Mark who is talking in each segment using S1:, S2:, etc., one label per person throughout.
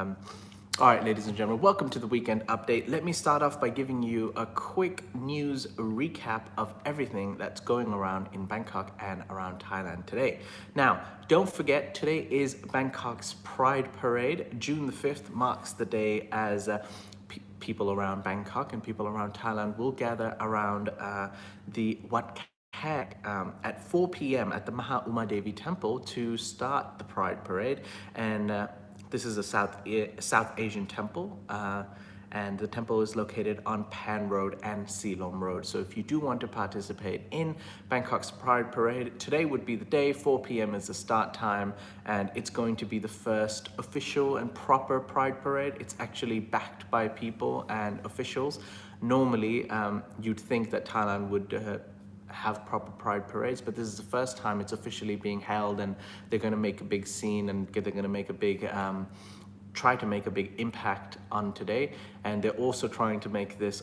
S1: All right, ladies and gentlemen, welcome to the weekend update. Let me start off by giving you a quick news recap of everything that's going around in Bangkok and around Thailand today. Now, don't forget, today is Bangkok's Pride Parade. June the 5th marks the day as people around Bangkok and people around Thailand will gather around the Wat at 4 p.m. at the Maha Uma Devi Temple to start the Pride Parade. And this is a South Asian temple, and the temple is located on Pan Road and Silom Road. So if you do want to participate in Bangkok's Pride Parade, today would be the day. 4 p.m. is the start time, and it's going to be the first official and proper Pride Parade. It's actually backed by people and officials. Normally, you'd think that Thailand would have proper pride parades, but this is the first time it's officially being held, and they're going to make a big scene, and they're going to make a big try to make a big impact on today. And they're also trying to make this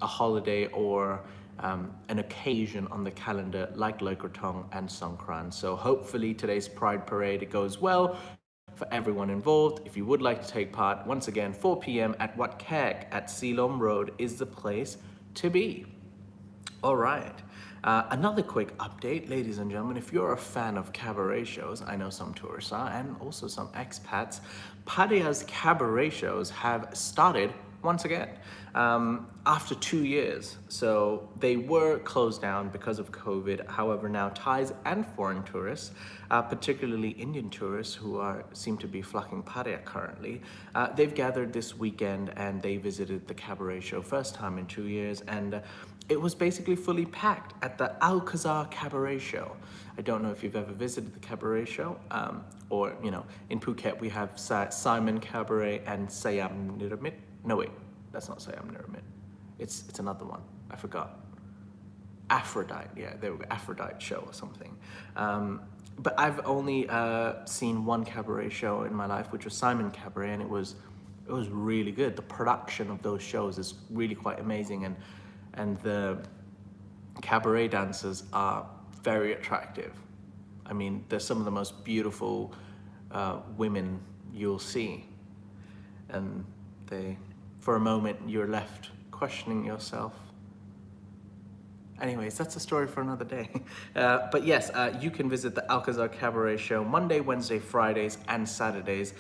S1: a holiday or an occasion on the calendar like Loi Krathong and Songkran. So hopefully today's pride parade, it goes well for everyone involved. If you would like to take part, once again, 4 p.m. at Wat Kek at Silom Road is the place to be. All right. Another quick update, ladies and gentlemen, if you're a fan of cabaret shows, I know some tourists are, and also some expats, Pattaya's cabaret shows have started once again after 2 years. So they were closed down because of COVID. However, now Thais and foreign tourists, particularly Indian tourists who seem to be flocking Pattaya currently, they've gathered this weekend and they visited the cabaret show first time in 2 years, and it was basically fully packed at the Alcazar Cabaret Show. I don't know if you've ever visited the cabaret show, or, you know, in Phuket we have Simon Cabaret and Sayam Niramit. No, wait, that's not Sayam Niramit. It's another one. I forgot. Aphrodite, yeah, there we go, Aphrodite show or something. But I've only seen one cabaret show in my life, which was Simon Cabaret, and it was really good. The production of those shows is really quite amazing, and the cabaret dancers are very attractive. I mean, they're some of the most beautiful women you'll see, and for a moment, you're left questioning yourself. Anyways, that's a story for another day. But yes, you can visit the Alcazar Cabaret Show Monday, Wednesday, Fridays, and Saturdays,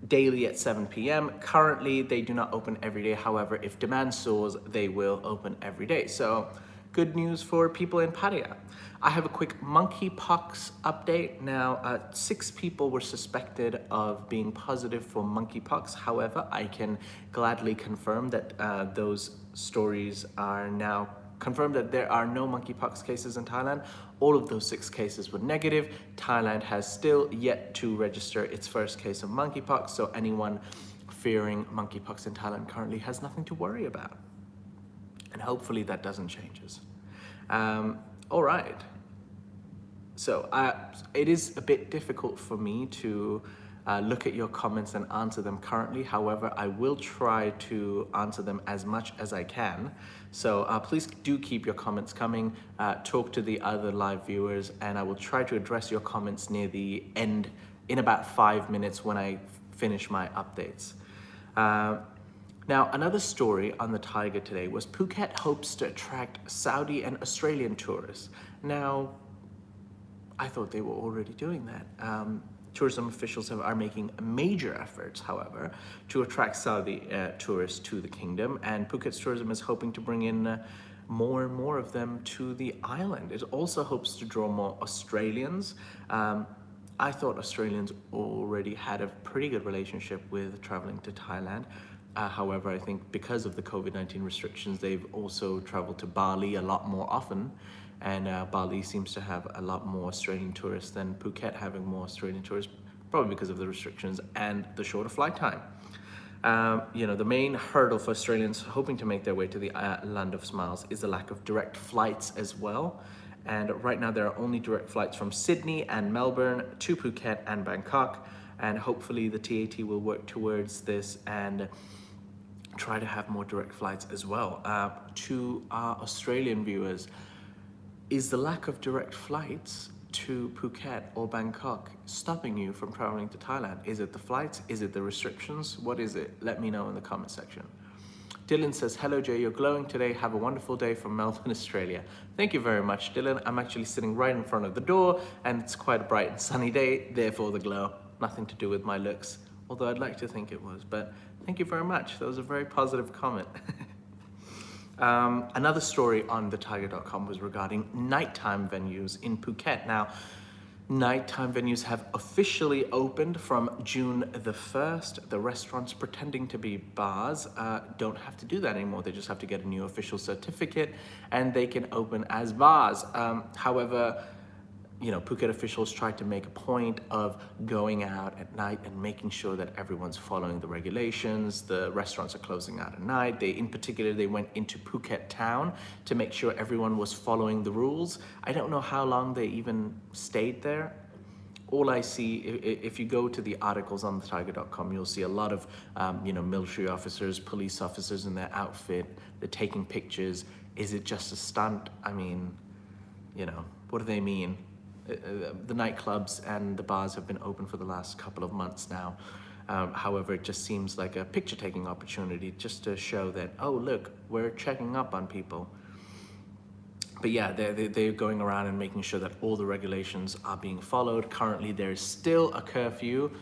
S1: daily at 7 p.m. Currently, they do not open every day. However, if demand soars, they will open every day. So good news for people in Pattaya. I have a quick monkeypox update. Now, 6 people were suspected of being positive for monkeypox. However, I can gladly confirm that those stories are now confirmed, that there are no monkeypox cases in Thailand. All of those 6 cases were negative. Thailand has still yet to register its first case of monkeypox, so anyone fearing monkeypox in Thailand currently has nothing to worry about. And hopefully that doesn't change. All right. So it is a bit difficult for me to look at your comments and answer them currently. However, I will try to answer them as much as I can. So please do keep your comments coming. Talk to the other live viewers, and I will try to address your comments near the end in about 5 minutes when I finish my updates. Now, another story on the Thaiger today was Phuket hopes to attract Saudi and Australian tourists. Now, I thought they were already doing that. Tourism officials are making major efforts, however, to attract Saudi tourists to the kingdom, and Phuket's tourism is hoping to bring in more and more of them to the island. It also hopes to draw more Australians. I thought Australians already had a pretty good relationship with traveling to Thailand. However, I think because of the COVID-19 restrictions, they've also traveled to Bali a lot more often. And Bali seems to have a lot more Australian tourists than Phuket having more Australian tourists, probably because of the restrictions and the shorter flight time. You know, the main hurdle for Australians hoping to make their way to the Land of Smiles is the lack of direct flights as well. And right now there are only direct flights from Sydney and Melbourne to Phuket and Bangkok. And hopefully the TAT will work towards this and try to have more direct flights as well. To our Australian viewers, is the lack of direct flights to Phuket or Bangkok stopping you from traveling to Thailand? Is it the flights? Is it the restrictions? What is it? Let me know in the comment section. Dylan says, hello Jay, you're glowing today. Have a wonderful day from Melbourne, Australia. Thank you very much, Dylan. I'm actually sitting right in front of the door and it's quite a bright and sunny day, therefore the glow. Nothing to do with my looks, although I'd like to think it was, but thank you very much. That was a very positive comment. Another story on thetiger.com was regarding nighttime venues in Phuket. Now, nighttime venues have officially opened from June the 1st. The restaurants pretending to be bars don't have to do that anymore. They just have to get a new official certificate and they can open as bars. However, you know, Phuket officials tried to make a point of going out at night and making sure that everyone's following the regulations. The restaurants are closing out at night. In particular, they went into Phuket town to make sure everyone was following the rules. I don't know how long they even stayed there. All I see, if you go to the articles on thetiger.com, you'll see a lot of, you know, military officers, police officers in their outfit. They're taking pictures. Is it just a stunt? I mean, you know, what do they mean? The nightclubs and the bars have been open for the last couple of months now. However, it just seems like a picture-taking opportunity just to show that, oh, look, we're checking up on people. But yeah, they're going around and making sure that all the regulations are being followed. Currently, there is still a curfew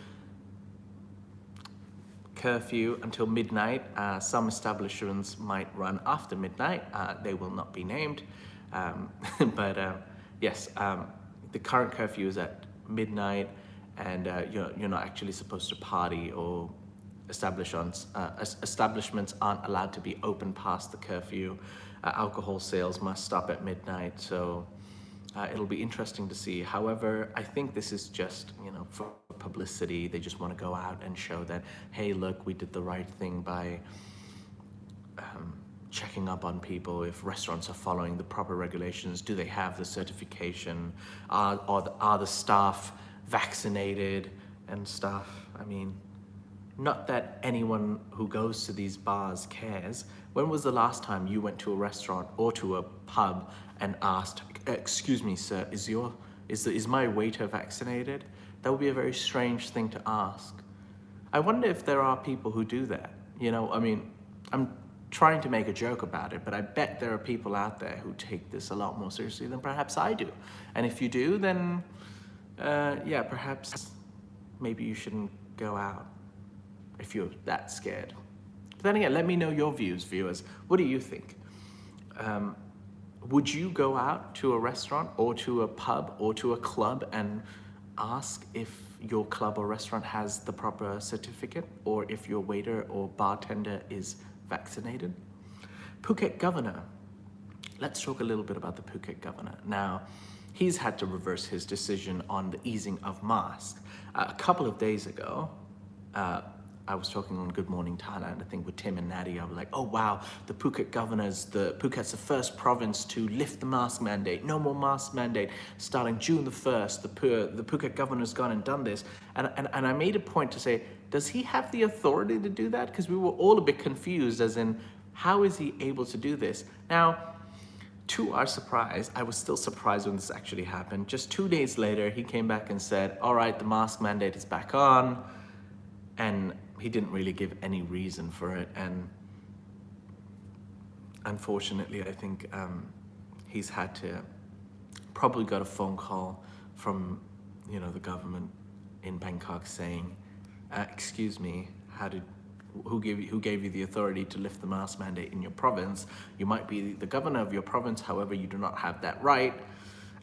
S1: until midnight. Some establishments might run after midnight. They will not be named. Yes, the current curfew is at midnight, and you're not actually supposed to party, or establishments aren't allowed to be open past the curfew. Alcohol sales must stop at midnight, so it'll be interesting to see. However, I think this is just, you know, for publicity. They just want to go out and show that, hey, look, we did the right thing by checking up on people. If restaurants are following the proper regulations, do they have the certification? Are the staff vaccinated and stuff? I mean, not that anyone who goes to these bars cares. When was the last time you went to a restaurant or to a pub and asked, excuse me, sir, is my waiter vaccinated? That would be a very strange thing to ask. I wonder if there are people who do that. You know, I mean, I'm trying to make a joke about it, but I bet there are people out there who take this a lot more seriously than perhaps I do. And if you do, then yeah, perhaps maybe you shouldn't go out if you're that scared. But then again, let me know your views, viewers. What do you think? Would you go out to a restaurant or to a pub or to a club and ask if your club or restaurant has the proper certificate, or if your waiter or bartender is vaccinated? Phuket governor. Let's talk a little bit about the Phuket governor. Now, he's had to reverse his decision on the easing of masks. A couple of days ago, I was talking on Good Morning Thailand, I think with Tim and Natty. I was like, oh wow, Phuket's the first province to lift the mask mandate. No more mask mandate. Starting June the 1st, the Phuket governor's gone and done this. And I made a point to say, does he have the authority to do that? Because we were all a bit confused, as in, how is he able to do this? Now, to our surprise, I was still surprised when this actually happened. Just 2 days later, he came back and said, all right, the mask mandate is back on. And he didn't really give any reason for it. And unfortunately, I think he's had to, probably got a phone call from, you know, the government in Bangkok saying, excuse me, who gave you the authority to lift the mask mandate in your province? You might be the governor of your province, however, you do not have that right.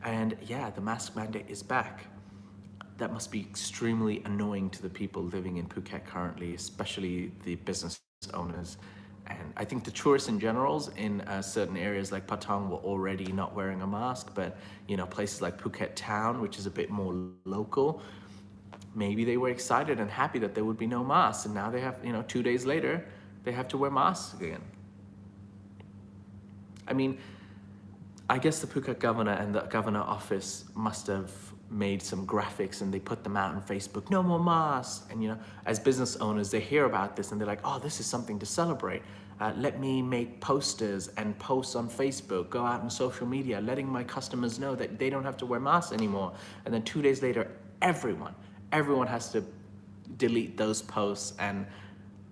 S1: And yeah, the mask mandate is back. That must be extremely annoying to the people living in Phuket currently, especially the business owners. And I think the tourists in general in certain areas like Patong were already not wearing a mask, but you know, places like Phuket town, which is a bit more local, maybe they were excited and happy that there would be no masks, and now they have, you know, 2 days later, they have to wear masks again. I mean, I guess the Phuket governor and the governor office must have made some graphics and they put them out on Facebook, no more masks. And as business owners, they hear about this and they're like, oh, this is something to celebrate. Let me make posters and posts on Facebook, go out on social media, letting my customers know that they don't have to wear masks anymore. And then 2 days later, everyone has to delete those posts and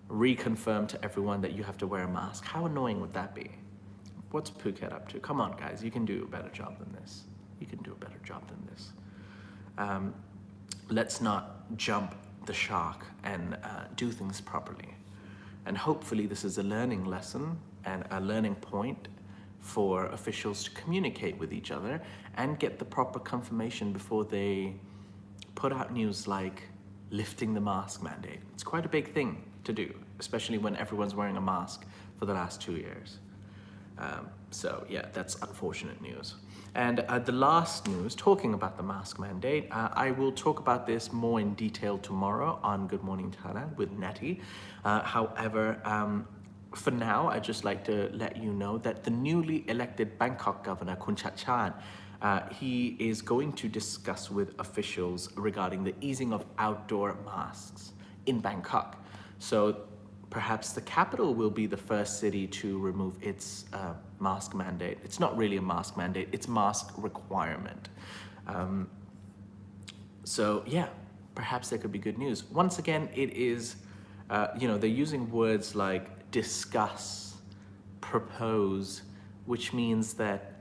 S1: reconfirm to everyone that you have to wear a mask. How annoying would that be? What's Phuket up to? Come on, guys, you can do a better job than this. You can do a better job than this. Let's not jump the shark and do things properly. And hopefully this is a learning lesson and a learning point for officials to communicate with each other and get the proper confirmation before they put out news like lifting the mask mandate. It's quite a big thing to do, especially when everyone's wearing a mask for the last 2 years. So yeah, that's unfortunate news. And the last news, talking about the mask mandate, I will talk about this more in detail tomorrow on Good Morning Thailand with Natty. However, for now, I'd just like to let you know that the newly elected Bangkok governor, Kun Chat, he is going to discuss with officials regarding the easing of outdoor masks in Bangkok. So perhaps the capital will be the first city to remove its mask mandate. It's not really a mask mandate, it's mask requirement. So yeah, perhaps there could be good news. Once again, it is, they're using words like discuss, propose, which means that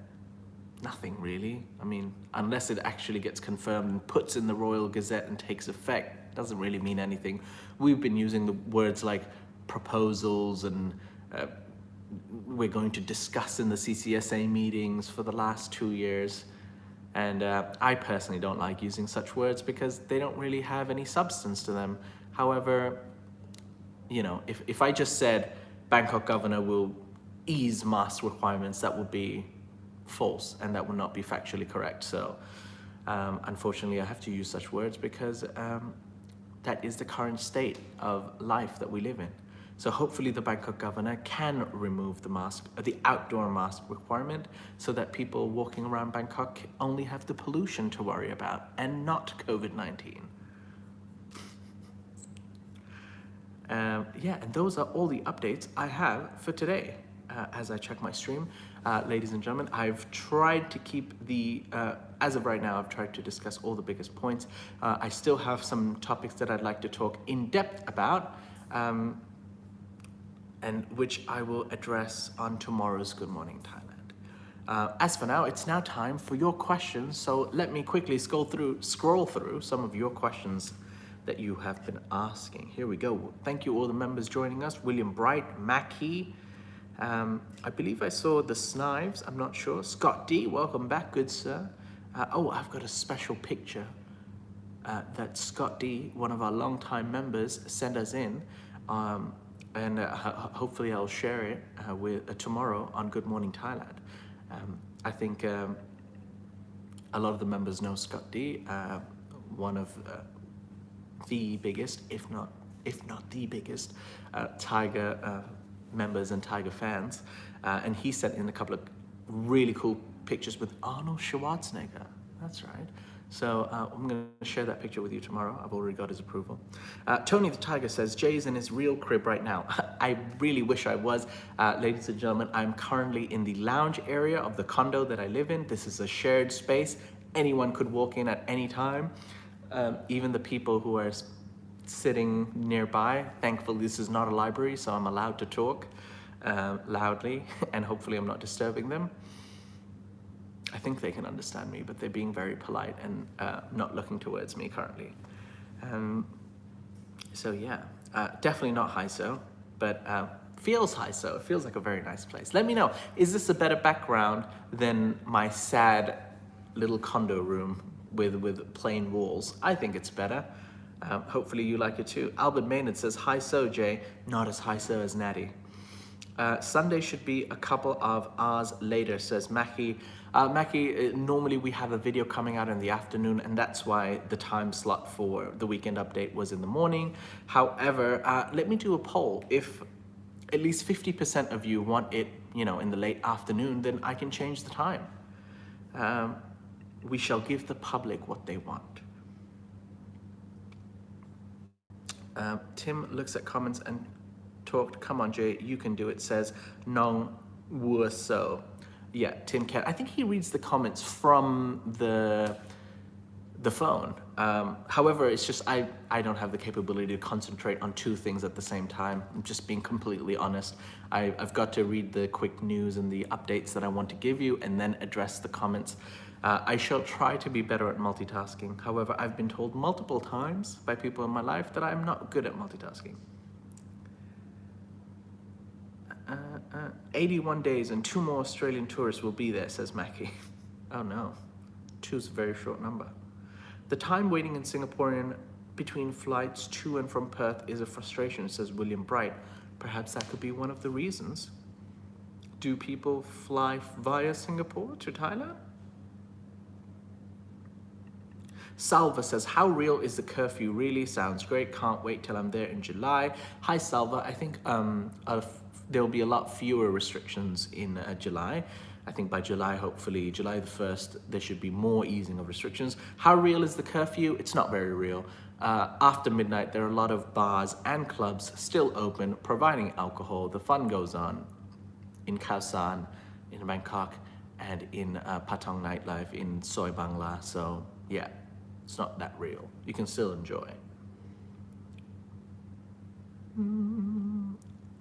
S1: nothing really. I mean, unless it actually gets confirmed and puts in the Royal Gazette and takes effect, doesn't really mean anything. We've been using the words like proposals and we're going to discuss in the CCSA meetings for the last 2 years. And I personally don't like using such words because they don't really have any substance to them. However, if I just said Bangkok governor will ease mask requirements, that would be false and that would not be factually correct. So unfortunately, I have to use such words because that is the current state of life that we live in. So hopefully the Bangkok governor can remove the outdoor mask requirement so that people walking around Bangkok only have the pollution to worry about and not COVID-19. Yeah, and those are all the updates I have for today. As I check my stream, ladies and gentlemen, I've tried to keep as of right now, I've tried to discuss all the biggest points. I still have some topics that I'd like to talk in depth about, and which I will address on tomorrow's Good Morning Thailand. As for now, it's now time for your questions. So let me quickly scroll through some of your questions that you have been asking. Here we go. Thank you all the members joining us. William Bright, Mackie, I believe I saw the Snives, I'm not sure. Scott D, welcome back, good sir. I've got a special picture that Scott D, one of our longtime members, sent us in. And hopefully I'll share it with tomorrow on Good Morning Thailand. I think a lot of the members know Scott D, one of the biggest, if not the biggest, Thaiger members and Thaiger fans. And he sent in a couple of really cool pictures with Arnold Schwarzenegger. That's right. So I'm going to share that picture with you tomorrow. I've already got his approval. Tony the Tiger says, Jay's in his real crib right now. I really wish I was. Ladies and gentlemen, I'm currently in the lounge area of the condo that I live in. This is a shared space. Anyone could walk in at any time. Even the people who are sitting nearby. Thankfully, this is not a library, so I'm allowed to talk loudly, and hopefully I'm not disturbing them. I think they can understand me, but they're being very polite and not looking towards me currently. So yeah, definitely not HISO, but feels HISO. It feels like a very nice place. Let me know, is this a better background than my sad little condo room with plain walls? I think it's better. Hopefully you like it too. Albert Maynard says, HISO, Jay, not as HISO as Natty. Sunday should be a couple of hours later, says Mackie. Mackie, normally we have a video coming out in the afternoon, and that's why the time slot for the weekend update was in the morning. However, let me do a poll. If at least 50% of you want it, in the late afternoon, then I can change the time. we shall give the public what they want. Tim looks at comments and talked, come on Jay, you can do it, says Nong Wuso. Yeah, Tim can. I think he reads the comments from the phone. However, it's just I don't have the capability to concentrate on two things at the same time. I'm just being completely honest. I've got to read the quick news and the updates that I want to give you and then address the comments. I shall try to be better at multitasking. However, I've been told multiple times by people in my life that I'm not good at multitasking. 81 days and 2 more Australian tourists will be there, says Mackie. Oh no, 2's a very short number. The time waiting in Singaporean between flights to and from Perth is a frustration, says William Bright. Perhaps that could be one of the reasons. Do people fly via Singapore to Thailand? Salva says, how real is the curfew really? Sounds great. Can't wait till I'm there in July. Hi, Salva. I think there'll be a lot fewer restrictions in July. I think by July, hopefully, July the 1st, there should be more easing of restrictions. How real is the curfew? It's not very real. After midnight, there are a lot of bars and clubs still open, providing alcohol. The fun goes on in Khao San, in Bangkok, and in Patong nightlife in Soi Bangla. So, yeah, it's not that real. You can still enjoy.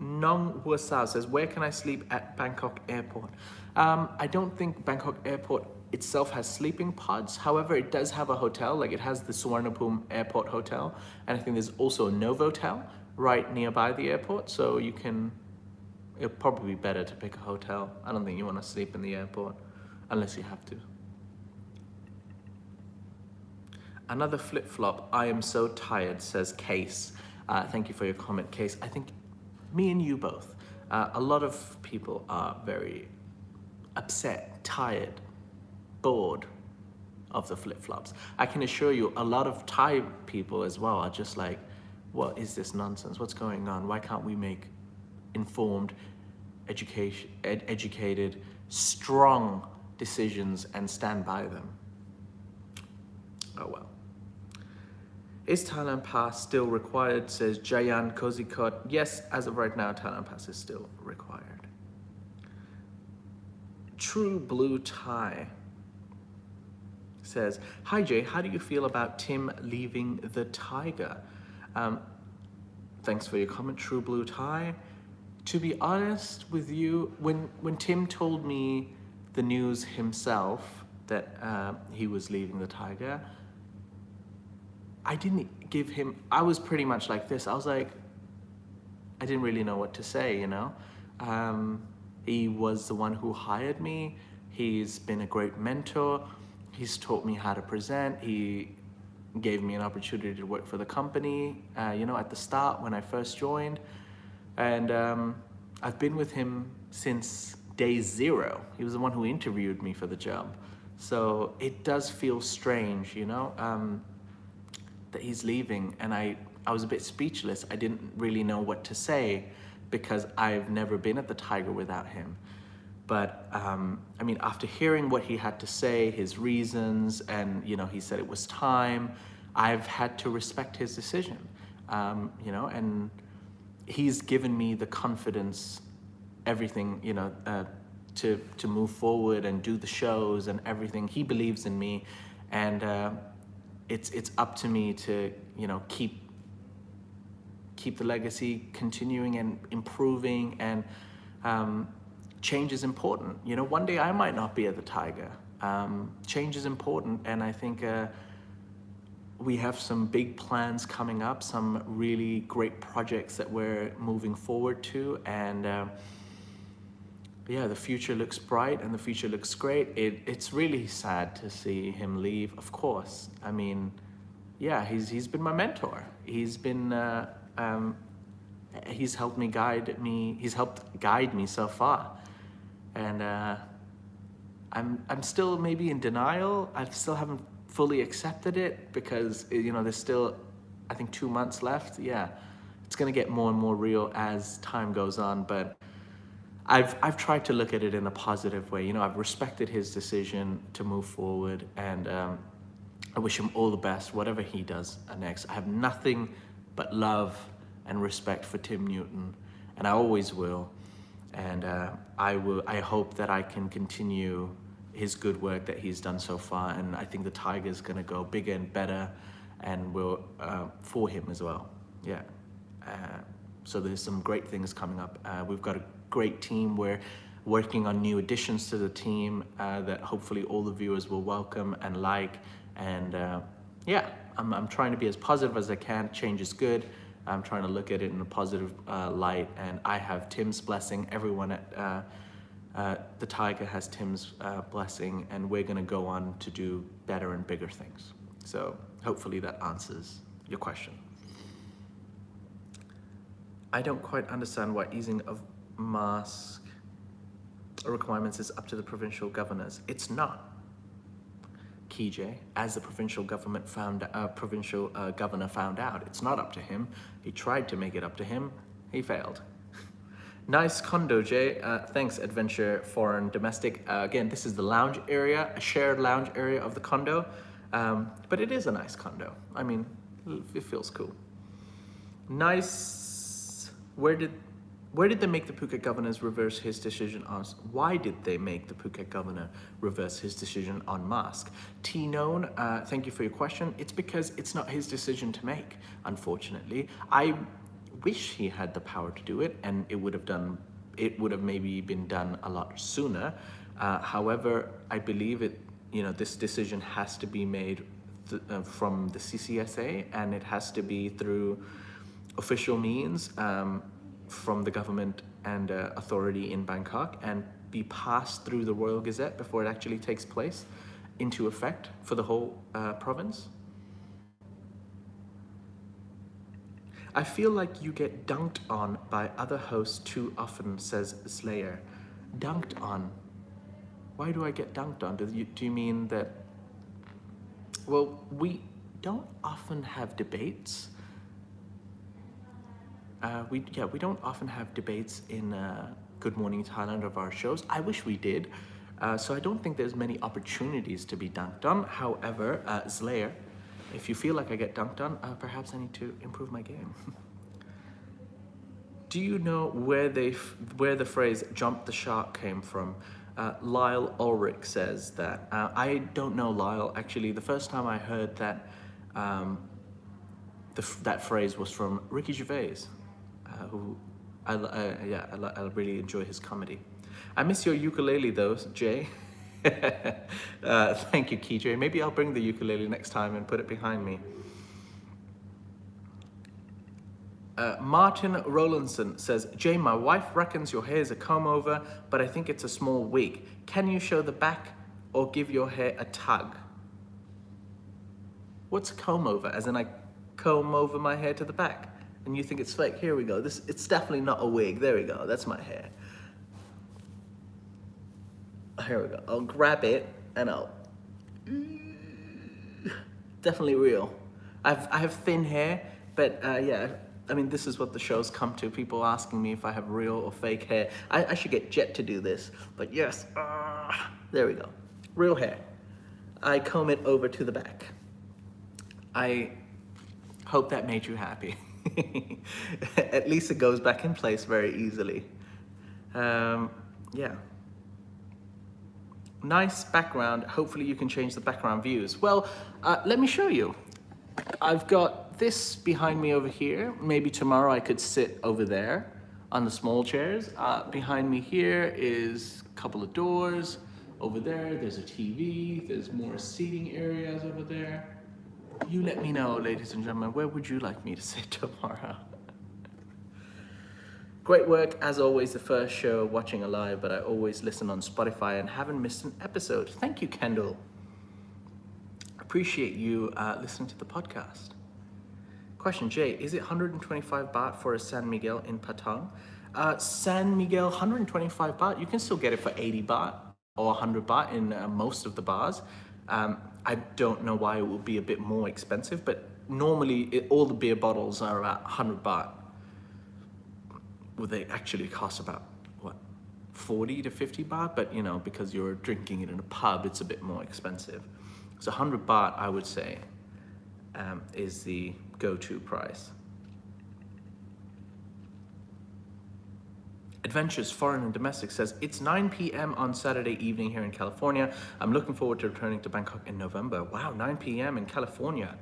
S1: Nong Wusa says, where can I sleep at Bangkok airport? I don't think Bangkok airport itself has sleeping pods. However, it does have a hotel, like it has the Suvarnabhumi airport hotel. And I think there's also a Novotel right nearby the airport. So it'll probably be better to pick a hotel. I don't think you want to sleep in the airport unless you have to. Another flip-flop, I am so tired, says Case. Thank you for your comment, Case. I think me and you both. A lot of people are very upset, tired, bored of the flip-flops. I can assure you a lot of Thai people as well are just like, what is this nonsense? What's going on? Why can't we make informed, educated, strong decisions and stand by them? Oh well. Is Thailand Pass still required, says Jayan Kozikot. Yes, as of right now, Thailand Pass is still required. True Blue Thai says, hi Jay, how do you feel about Tim leaving the Thaiger? Thanks for your comment, True Blue Thai. To be honest with you, when Tim told me the news himself that he was leaving the Thaiger, I didn't give him, I was pretty much like this. I was like, I didn't really know what to say, you know? He was the one who hired me. He's been a great mentor. He's taught me how to present. He gave me an opportunity to work for the company, you know, at the start when I first joined. And I've been with him since day 0. He was the one who interviewed me for the job. So it does feel strange, you know, that he's leaving. And I was a bit speechless. I didn't really know what to say because I've never been at the Thaiger without him. But I mean, after hearing what he had to say, his reasons, and you know, he said it was time, I've had to respect his decision, you know, and he's given me the confidence, everything, you know, to move forward and do the shows and everything. He believes in me, and it's up to me to, you know, keep the legacy continuing and improving, and change is important. You know, one day I might not be at the Thaiger. Change is important, and I think we have some big plans coming up, some really great projects that we're moving forward to, and yeah, the future looks bright and the future looks great. It's really sad to see him leave, of course. I mean, yeah, he's been my mentor. He's been he's helped guide me so far, and I'm still maybe in denial. I still haven't fully accepted it because, you know, there's still, I think, 2 months left. Yeah, it's gonna get more and more real as time goes on, but I've tried to look at it in a positive way. You know, I've respected his decision to move forward, and I wish him all the best, whatever he does next. I have nothing but love and respect for Tim Newton, and I always will. And I hope that I can continue his good work that he's done so far. And I think the Tiger's going to go bigger and better, and will for him as well. Yeah. So there's some great things coming up. We've got a great team. We're working on new additions to the team that hopefully all the viewers will welcome and like. And yeah, I'm trying to be as positive as I can. Change is good. I'm trying to look at it in a positive light, and I have Tim's blessing. Everyone at the Thaiger has Tim's blessing, and we're going to go on to do better and bigger things. So hopefully that answers your question. I don't quite understand why easing of mask requirements is up to the provincial governors. It's not. KJ, as the provincial government provincial governor found out, it's not up to him. He tried to make it up to him. He failed. Nice condo, Jay. Thanks, Adventure Foreign Domestic. Again, this is the lounge area, a shared lounge area of the condo, but it is a nice condo. I mean, it feels cool. Nice. Where did they make the Phuket governors reverse his decision on? Why did they make the Phuket governor reverse his decision on mask? T known, thank you for your question. It's because it's not his decision to make, unfortunately. I wish he had the power to do it, and it would have maybe been done a lot sooner. However, I believe this decision has to be made from the CCSA, and it has to be through official means. From the government and authority in Bangkok, and be passed through the Royal Gazette before it actually takes place into effect for the whole province. I feel like you get dunked on by other hosts too often, says Slayer. Dunked on? Why do I get dunked on? Do you mean that? Well, we don't often have debates. We don't often have debates in Good Morning Thailand of our shows. I wish we did. So I don't think there's many opportunities to be dunked on. However, Slayer, if you feel like I get dunked on, perhaps I need to improve my game. Do you know where the phrase "jump the shark" came from? Lyle Ulrich says that. I don't know Lyle. Actually, the first time I heard that that phrase was from Ricky Gervais. Who I really enjoy his comedy. I miss your ukulele though, Jay. Thank you, KJ. Maybe I'll bring the ukulele next time and put it behind me. Martin Rowlandson says, Jay, my wife reckons your hair is a comb over, but I think it's a small wig. Can you show the back or give your hair a tug? What's a comb over? As in I comb over my hair to the back? And you think it's fake? Here we go. It's definitely not a wig. There we go. That's my hair. Here we go. I'll grab it and I'll... Definitely real. I have thin hair, but yeah, I mean, this is what the shows come to. People asking me if I have real or fake hair. I should get Jet to do this, but yes. There we go. Real hair. I comb it over to the back. I hope that made you happy. At least it goes back in place very easily. Yeah. Nice background. Hopefully you can change the background views. Well, let me show you. I've got this behind me over here. Maybe tomorrow I could sit over there on the small chairs. Behind me here is a couple of doors. Over there, there's a TV. There's more seating areas over there. You let me know, ladies and gentlemen, where would you like me to sit tomorrow? Great work, as always, the first show watching alive, but I always listen on Spotify and haven't missed an episode. Thank you, Kendall. Appreciate you listening to the podcast. Question, Jay, is it 125 baht for a San Miguel in Patong? San Miguel, 125 baht, you can still get it for 80 baht or 100 baht in most of the bars. I don't know why it would be a bit more expensive, but normally all the beer bottles are about 100 baht. Well, they actually cost about, what, 40 to 50 baht, but you know, because you're drinking it in a pub, it's a bit more expensive. So 100 baht, I would say, is the go-to price. Adventures Foreign and Domestic says, it's 9 p.m. on Saturday evening here in California. I'm looking forward to returning to Bangkok in November. Wow, 9 p.m. in California.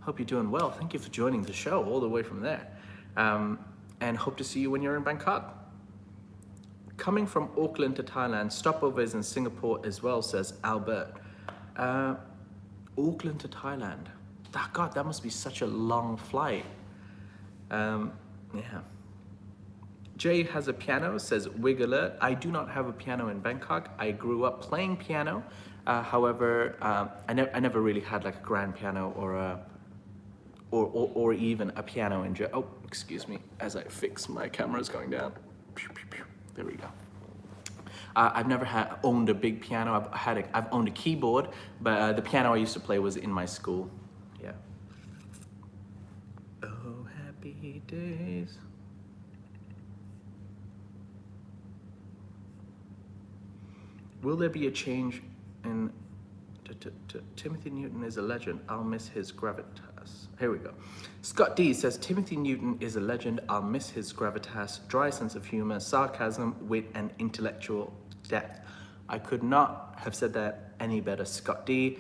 S1: Hope you're doing well. Thank you for joining the show all the way from there. And hope to see you when you're in Bangkok. Coming from Auckland to Thailand, stopovers in Singapore as well, says Albert. Auckland to Thailand. God, that must be such a long flight. Yeah. Jay has a piano, says Wig Alert. I do not have a piano in Bangkok. I grew up playing piano. However, I never really had like a grand piano or even a piano in Oh, excuse me, as I fix my camera's going down. There we go. I've never owned a big piano. I've owned a keyboard, but the piano I used to play was in my school. Yeah. Oh, happy days. Will there be a change in Timothy Newton is a legend. I'll miss his gravitas. Here we go. Scott D says, Timothy Newton is a legend. I'll miss his gravitas, dry sense of humor, sarcasm, wit, and intellectual depth. I could not have said that any better, Scott D.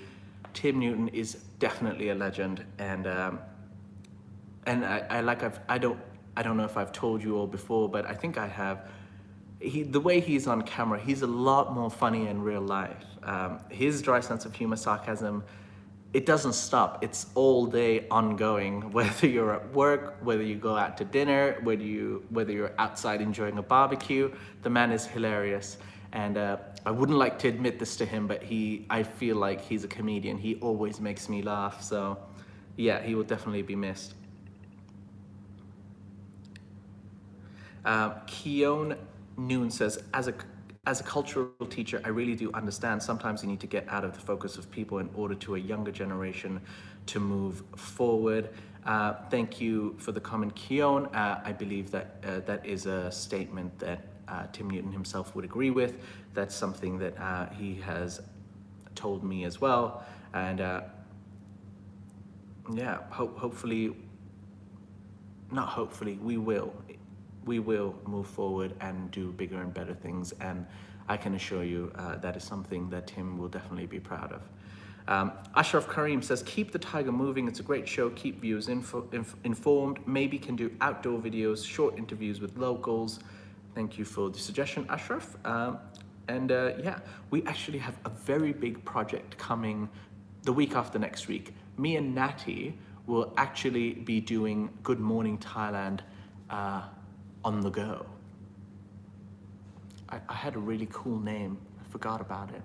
S1: Tim Newton is definitely a legend, and I don't know if I've told you all before, but I think I have. The way he's on camera, he's a lot more funny in real life. His dry sense of humor, sarcasm, it doesn't stop. It's all day ongoing, whether you're at work, whether you go out to dinner, whether you're outside enjoying a barbecue. The man is hilarious. And I wouldn't like to admit this to him, but I feel like he's a comedian. He always makes me laugh. So yeah, he will definitely be missed. Keone Noon says, as a cultural teacher, I really do understand sometimes you need to get out of the focus of people in order to a younger generation to move forward. Thank you for the comment, Keone. I believe that that is a statement that Tim Newton himself would agree with. That's something that he has told me as well. And yeah, hopefully, not hopefully, we will move forward and do bigger and better things, and I can assure you that is something that Tim will definitely be proud of. Ashraf Karim says, keep the Thaiger moving. It's a great show. Keep viewers informed. Maybe can do outdoor videos, short interviews with locals. Thank you for the suggestion, Ashraf. Yeah, we actually have a very big project coming the week after next week. Me and Natty will actually be doing Good Morning Thailand on the go. I had a really cool name. I forgot about it.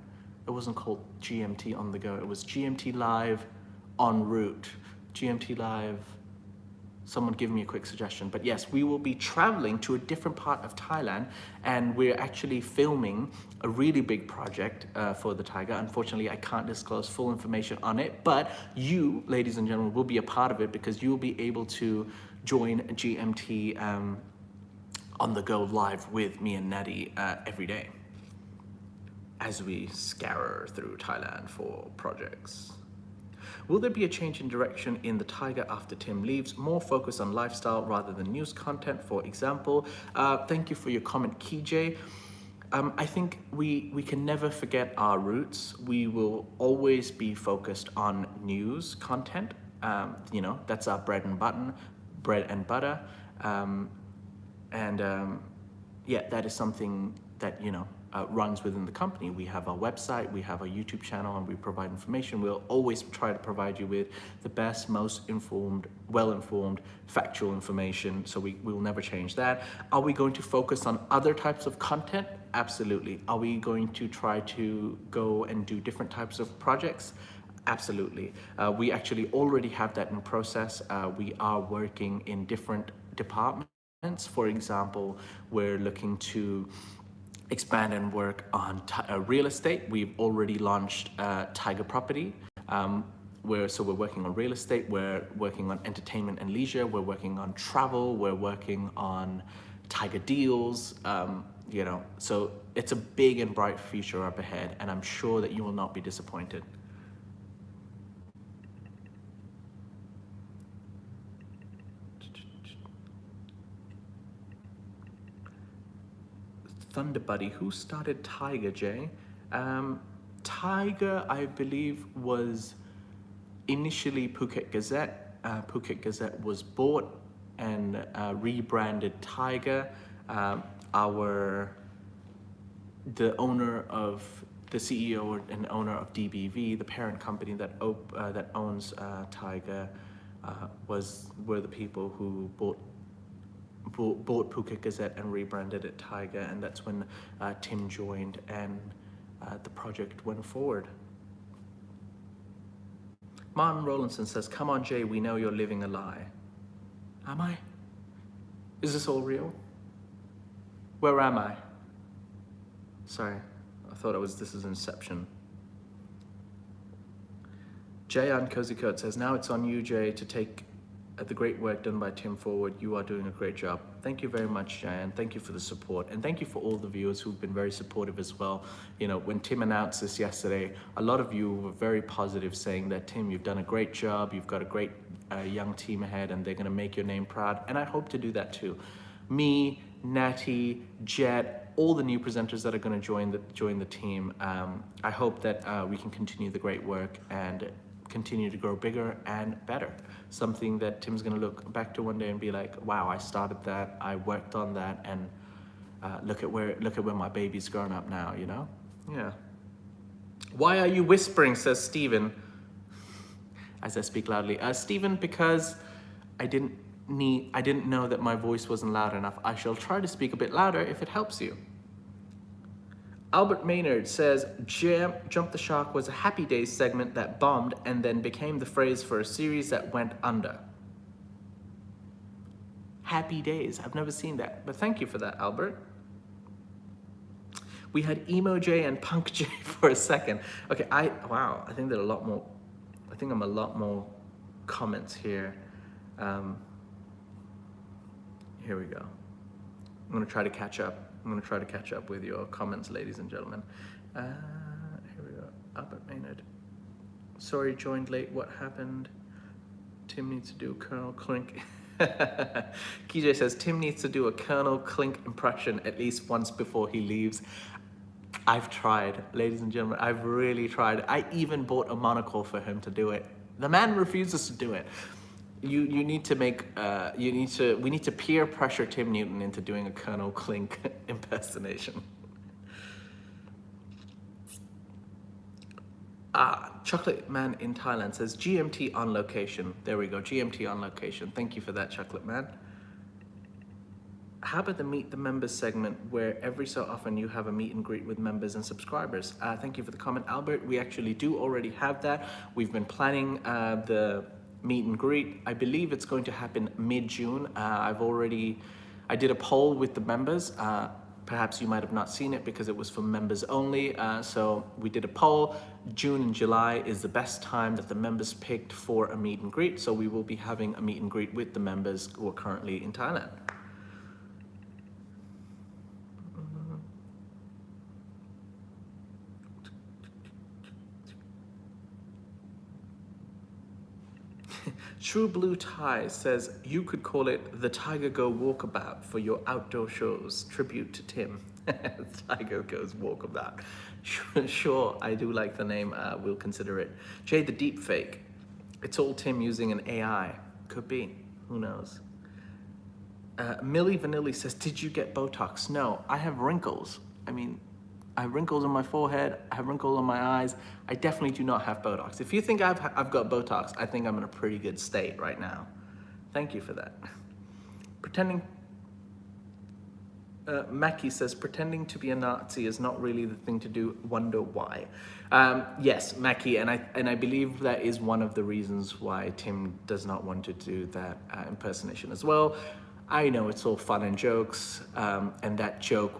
S1: It wasn't called GMT on the go. It was GMT Live en route. GMT Live. Someone give me a quick suggestion. But yes, we will be traveling to a different part of Thailand, and we're actually filming a really big project for the Thaiger. Unfortunately, I can't disclose full information on it, but you, ladies and gentlemen, will be a part of it because you'll be able to join GMT on the go live with me and Natty every day as we scour through Thailand for projects. Will there be a change in direction in the Thaiger after Tim leaves? More focus on lifestyle rather than news content, for example. Thank you for your comment, KJ. I think we can never forget our roots. We will always be focused on news content. You know, that's our bread and butter. Yeah, that is something that, you know, runs within the company. We have our website, we have our YouTube channel, and we provide information. We'll always try to provide you with the best, most informed, well-informed, factual information. So we will never change that. Are we going to focus on other types of content? Absolutely. Are we going to try to go and do different types of projects? Absolutely. We actually already have that in process. We are working in different departments. For example, we're looking to expand and work on real estate. We've already launched Thaiger Property. We're working on real estate. We're working on entertainment and leisure. We're working on travel. We're working on Thaiger deals. You know, so it's a big and bright future up ahead, and I'm sure that you will not be disappointed. Thunder Buddy, who started Thaiger, Jay? Thaiger, I believe, was initially Phuket Gazette. Phuket Gazette was bought and rebranded Thaiger. The owner of the CEO and owner of DBV, the parent company that owns Thaiger, were the people who bought Phuket Gazette and rebranded it Thaiger, and that's when Tim joined and the project went forward. Martin Rowlandson says, "Come on, Jay, we know you're living a lie." Am I? Is this all real? Where am I? Sorry, I thought this is Inception. Jay on Cozy Coat says, "Now it's on you, Jay, to take the great work done by Tim forward. You are doing a great job." Thank you very much, Jay, and thank you for the support, and thank you for all the viewers who've been very supportive as well. You know, when Tim announced this yesterday, a lot of you were very positive, saying that, "Tim, you've done a great job, you've got a great young team ahead, and they're going to make your name proud," and I hope to do that too. Me, Natty, Jet, all the new presenters that are going to join the team, I hope that we can continue the great work and continue to grow bigger and better. Something that Tim's going to look back to one day and be like, "Wow, I started that, I worked on that, and look at where my baby's grown up now," you know? Yeah. "Why are you whispering?" says Stephen, as I speak loudly. Stephen, because I didn't know that my voice wasn't loud enough. I shall try to speak a bit louder if it helps you. Albert Maynard says, "Jump the Shark was a Happy Days segment that bombed and then became the phrase for a series that went under." Happy Days, I've never seen that, but thank you for that, Albert. We had Emo J and Punk J for a second. Okay, wow, I think there are a lot more, I think I'm a lot more comments here. Here we go. I'm gonna try to catch up. I'm going to try to catch up with your comments, ladies and gentlemen. Here we go. Albert Maynard. "Sorry, joined late. What happened? Tim needs to do Colonel Clink." KJ says, "Tim needs to do a Colonel Clink impression at least once before he leaves." I've tried, ladies and gentlemen. I've really tried. I even bought a monocle for him to do it. The man refuses to do it. You need to make, we need to peer pressure Tim Newton into doing a Colonel Clink impersonation. Chocolate Man in Thailand says, "GMT on location." There we go, GMT on location. Thank you for that, Chocolate Man. How about the Meet the Members segment, where every so often you have a meet and greet with members and subscribers? Thank you for the comment, Albert. We actually do already have that. We've been planning the meet and greet. I believe it's going to happen mid-June. I did a poll with the members. Perhaps you might have not seen it because it was for members only. So we did a poll. June and July is the best time that the members picked for a meet and greet. So we will be having a meet and greet with the members who are currently in Thailand. True Blue Tie says, "You could call it the Tiger Go Walkabout for your outdoor shows. Tribute to Tim." Tiger Goes Walkabout. Sure, I do like the name. We'll consider it. Jay, the deep fake. It's all Tim using an AI. Could be. Who knows? Millie Vanilli says, "Did you get Botox?" No, I have wrinkles. I mean, I have wrinkles on my forehead, I have wrinkles on my eyes. I definitely do not have Botox. If you think I've got Botox, I think I'm in a pretty good state right now. Thank you for that. Mackie says, "Pretending to be a Nazi is not really the thing to do. Wonder why." Yes, Mackie, and I believe that is one of the reasons why Tim does not want to do that impersonation as well. I know it's all fun and jokes, and that joke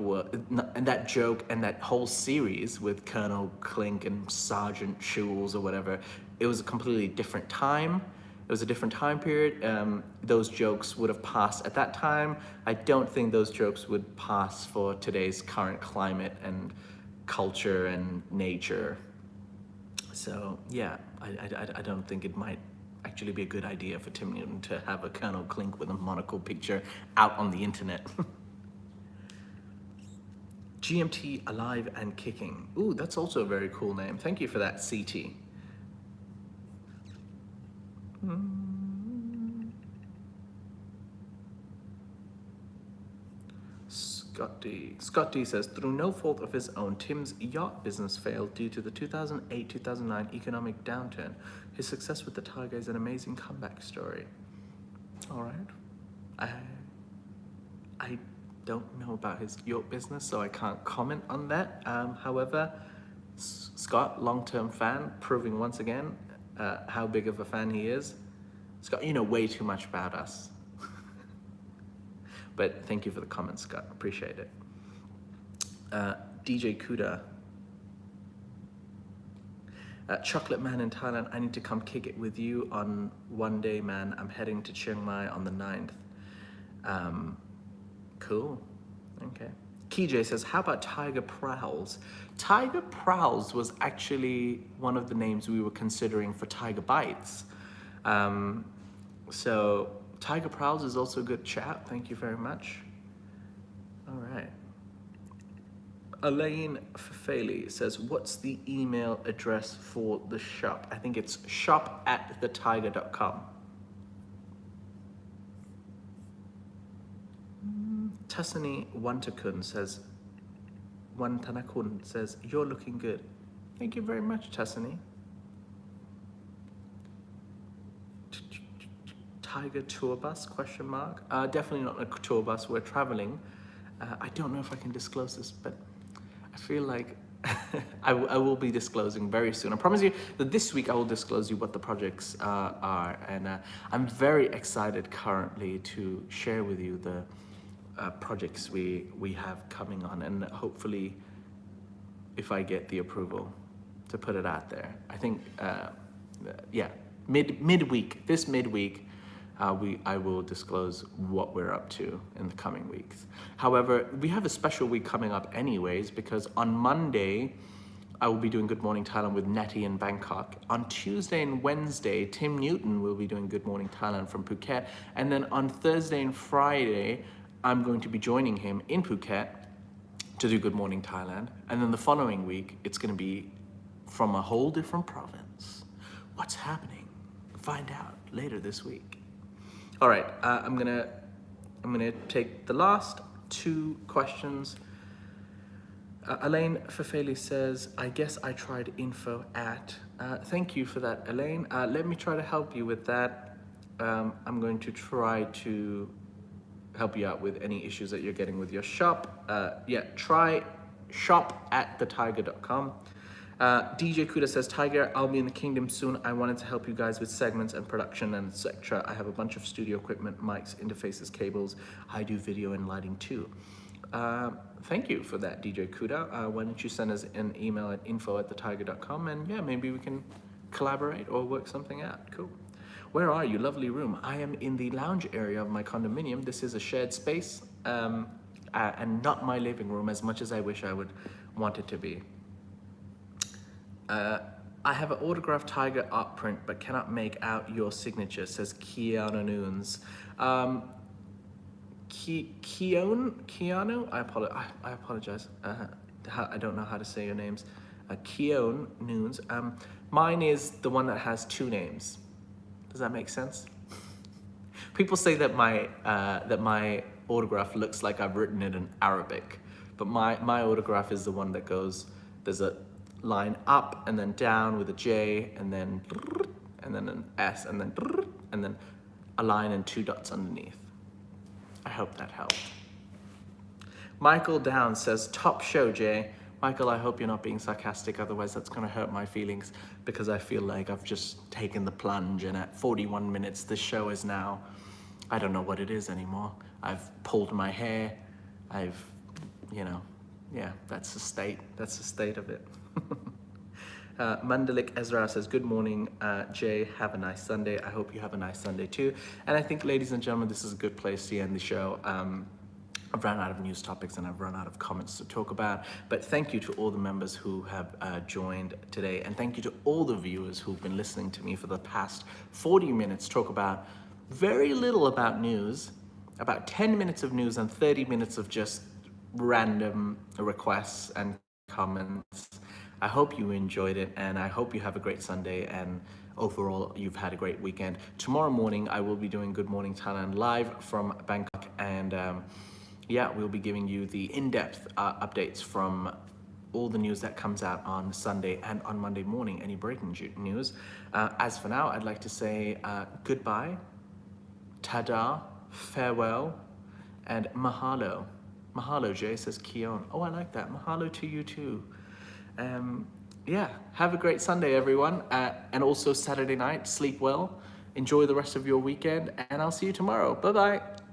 S1: and that whole series with Colonel Clink and Sergeant Schulz or whatever, it was a completely different time, It was a different time period. Those jokes would have passed at that time. I don't think those jokes would pass for today's current climate and culture and nature. So yeah, I don't think it might actually be a good idea for Tim Newton to have a Colonel Klink with a monocle picture out on the internet. GMT Alive and Kicking. Ooh, that's also a very cool name. Thank you for that, CT. Scott D says, through no fault of his own, Tim's yacht business failed due to the 2008-2009 economic downturn. His success with the Thaiger is an amazing comeback story. All right. I don't know about his yacht business, so I can't comment on that. However, Scott, long-term fan, proving once again how big of a fan he is. Scott, you know way too much about us. But thank you for the comments, Scott. Appreciate it. DJ Kuda. Chocolate Man in Thailand, I need to come kick it with you on one day, man. I'm heading to Chiang Mai on the 9th. Cool. Okay. KJ says, how about Tiger Prowls? Tiger Prowls was actually one of the names we were considering for Tiger Bites. So Tiger Prowls is also a good chat. Thank you very much. All right. Elaine Fafeli says, what's the email address for the shop? I think it's shop@thethaiger.com. Tassani Wantakun says, Wantanakun says, you're looking good. Thank you very much, Tassani. Tiger tour bus, question mark. Definitely not a tour bus, we're traveling. I don't know if I can disclose this, but I feel like I will be disclosing very soon. I promise you that this week I will disclose you what the projects are. And I'm very excited currently to share with you the projects we have coming on, and hopefully if I get the approval to put it out there. I think, yeah, midweek, this midweek, I will disclose what we're up to in the coming weeks. However, we have a special week coming up anyways, because on Monday, I will be doing Good Morning Thailand with Nettie in Bangkok. On Tuesday and Wednesday, Tim Newton will be doing Good Morning Thailand from Phuket. And then on Thursday and Friday, I'm going to be joining him in Phuket to do Good Morning Thailand. And then the following week, it's going to be from a whole different province. What's happening? Find out later this week. All right, I'm gonna take the last two questions. Elaine Fafeli says, I guess I tried info at. Thank you for that, Elaine. Let me try to help you with that. I'm going to try to help you out with any issues that you're getting with your shop. Yeah, try shop@thethaiger.com. DJ Kuda says, Tiger, I'll be in the kingdom soon. I wanted to help you guys with segments and production and etc. I have a bunch of studio equipment, mics, interfaces, cables. I do video and lighting too. Thank you for that, DJ Kuda. Why don't you send us an email at info@thethaiger.com, and yeah, maybe we can collaborate or work something out. Cool. Where are you? Lovely room. I am in the lounge area of my condominium. This is a shared space and not my living room, as much as I wish I would want it to be. I have an autographed Tiger art print, but cannot make out your signature, says Keanu Nunes. Keanu? I apologize. I don't know how to say your names. Keanu Nunes. Mine is the one that has two names. Does that make sense? People say that my autograph looks like I've written it in Arabic, but my autograph is the one that goes, there's a line up and then down with a J and then an S and then a line and two dots underneath. I hope that helped. Michael Down says, top show, Jay. Michael, I hope you're not being sarcastic, otherwise that's gonna hurt my feelings, because I feel like I've just taken the plunge, and at 41 minutes, the show is now, I don't know what it is anymore. I've pulled my hair, yeah, that's the state of it. Mandalik Ezra says, good morning, Jay, have a nice Sunday. I hope you have a nice Sunday too. And I think, ladies and gentlemen, this is a good place to end the show. I've run out of news topics and I've run out of comments to talk about, but thank you to all the members who have joined today, and thank you to all the viewers who've been listening to me for the past 40 minutes talk about very little about news, about 10 minutes of news and 30 minutes of just random requests and comments. I hope you enjoyed it, and I hope you have a great Sunday, and overall you've had a great weekend. Tomorrow morning I will be doing Good Morning Thailand live from Bangkok, and yeah, we'll be giving you the in-depth updates from all the news that comes out on Sunday and on Monday morning, any breaking news. As for now, I'd like to say goodbye, tada, farewell, and mahalo. Mahalo, Jay says Keon. Oh, I like that. Mahalo to you too. Yeah, have a great Sunday, everyone. And also Saturday night, sleep well, enjoy the rest of your weekend, and I'll see you tomorrow. Bye-bye.